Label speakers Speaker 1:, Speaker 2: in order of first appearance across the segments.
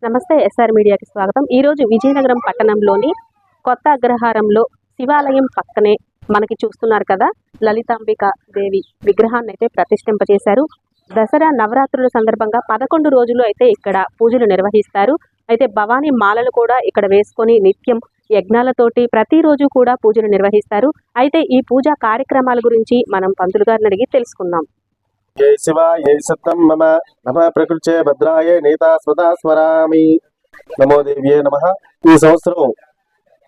Speaker 1: నమస్తే ఎస్ఆర్ మీడియాకి స్వాగతం. ఈరోజు విజయనగరం పట్టణంలోని కొత్త అగ్రహారంలో శివాలయం పక్కనే మనకి చూస్తున్నారు కదా, లలితాంబిక దేవి విగ్రహాన్ని అయితే ప్రతిష్ఠింపజేశారు. దసరా నవరాత్రుల సందర్భంగా 11 రోజులు అయితే ఇక్కడ పూజలు నిర్వహిస్తారు. అయితే భవానీ మాలలు కూడా ఇక్కడ వేసుకొని నిత్యం యజ్ఞాలతోటి ప్రతిరోజు కూడా పూజలు నిర్వహిస్తారు. అయితే ఈ పూజా కార్యక్రమాల గురించి మనం పంతులు గారిని అడిగి తెలుసుకుందాం.
Speaker 2: జై శివ జై సత్తం మమ నమ ప్రకృతే భద్రాయ నేతా స్వదా స్మరామి నమో దేవ్యే నమ. ఈ సంవత్సరం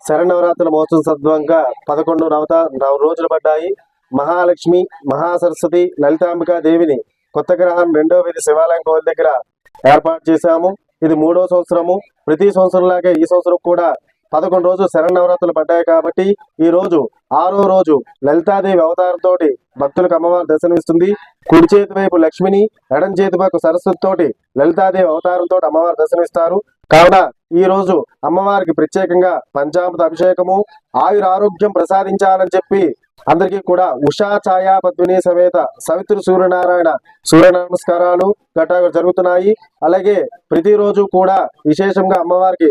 Speaker 2: శరన్నవరాత్రుల మహోత్సవం సందర్భంగా 11 రోజులు పడ్డాయి. మహాలక్ష్మి, మహాసరస్వతి, లలితాంబికా దేవిని కొత్త గ్రహం 2వ వీధి శివాలయం కోవిల దగ్గర ఏర్పాటు చేశాము. ఇది 3వ సంవత్సరము. ప్రతి సంవత్సరంలాగే ఈ సంవత్సరం కూడా 11 రోజులు శరన్నవరాత్రులు పడ్డాయి కాబట్టి ఈ రోజు 6వ రోజు లలితాదేవి అవతారంతో భక్తులకు అమ్మవారు దర్శనమిస్తుంది. కుడి చేతి వైపు లక్ష్మిని, ఎడం చేతి వైపు సరస్వతితోటి లలితాదేవి అవతారంతో అమ్మవారు దర్శనమిస్తారు. కావున ఈ రోజు అమ్మవారికి ప్రత్యేకంగా పంచామృత అభిషేకము, ఆయుర ఆరోగ్యం ప్రసాదించాలని చెప్పి అందరికీ కూడా ఉషా ఛాయా పద్మిని సమేత సవిత్రు సూర్య నమస్కారాలు గట్రా జరుగుతున్నాయి. అలాగే ప్రతిరోజు కూడా విశేషంగా అమ్మవారికి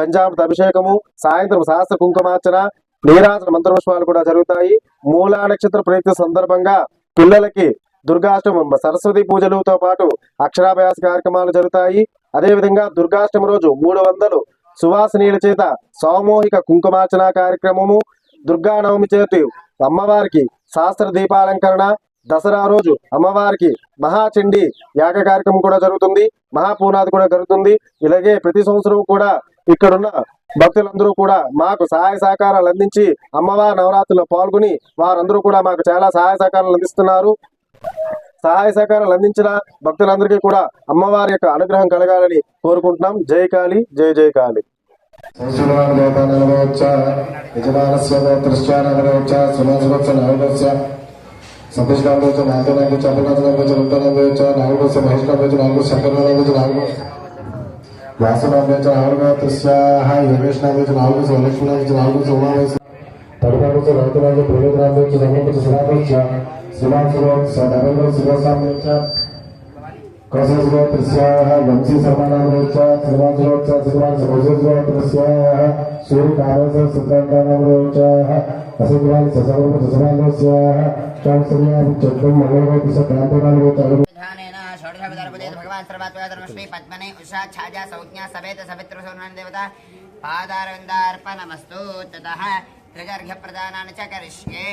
Speaker 2: పంచామృత అభిషేకము, సాయంత్రం సహస్ర కుంకుమార్చన, నీరాజన మంత్రపుష్పాలు కూడా జరుగుతాయి. మూలా నక్షత్ర ప్రయుక్త సందర్భంగా పిల్లలకి దుర్గాష్టమం, సరస్వతి పూజలతో పాటు అక్షరాభ్యాస కార్యక్రమాలు జరుగుతాయి. అదేవిధంగా దుర్గాష్టమి రోజు 300 సువాసినీల చేత సామూహిక కుంకుమార్చన కార్యక్రమము, దుర్గా నవమి చేతి అమ్మవారికి శాస్త్ర దీపాలంకరణ, దసరా రోజు అమ్మవారికి మహాచండి యాగ కార్యక్రమం కూడా జరుగుతుంది, మహాపూర్ణాది కూడా జరుగుతుంది. ఇలాగే ప్రతి సంవత్సరం కూడా ఇక్కడున్న భక్తులందరూ కూడా మాకు సహాయ సహకారాలు అందించి అమ్మవారి నవరాత్రుల్లో పాల్గొని వారందరూ కూడా మాకు చాలా సహాయ సహకారాలు అందిస్తున్నారు. సహాయ సహకారాలు అందించిన భక్తులందరికీ కూడా అమ్మవారి యొక్క అనుగ్రహం కలగాలని కోరుకుంటున్నాం. జై కాళీ, జై జై కాళీ.
Speaker 3: వంశీ శర్మనామోచ్చ శ్రీమాంశోచ్చ శ్రీమాంశోత్సవాయ సూర్యకాళోత్సవ సిద్ధాంతానామోచ్చ అసిద్వాన్ ససర్వస్య చక్రం మంగళవతి సక్రాంతనామోచ్చ
Speaker 4: भगवान सर्वात्मश्री पद्मने उषा छाया संज्ञा समेत सवित्र देवता पादारविंदार्पणमस्तु ततः त्रिगर्घ प्रदानानि च करिष्ये।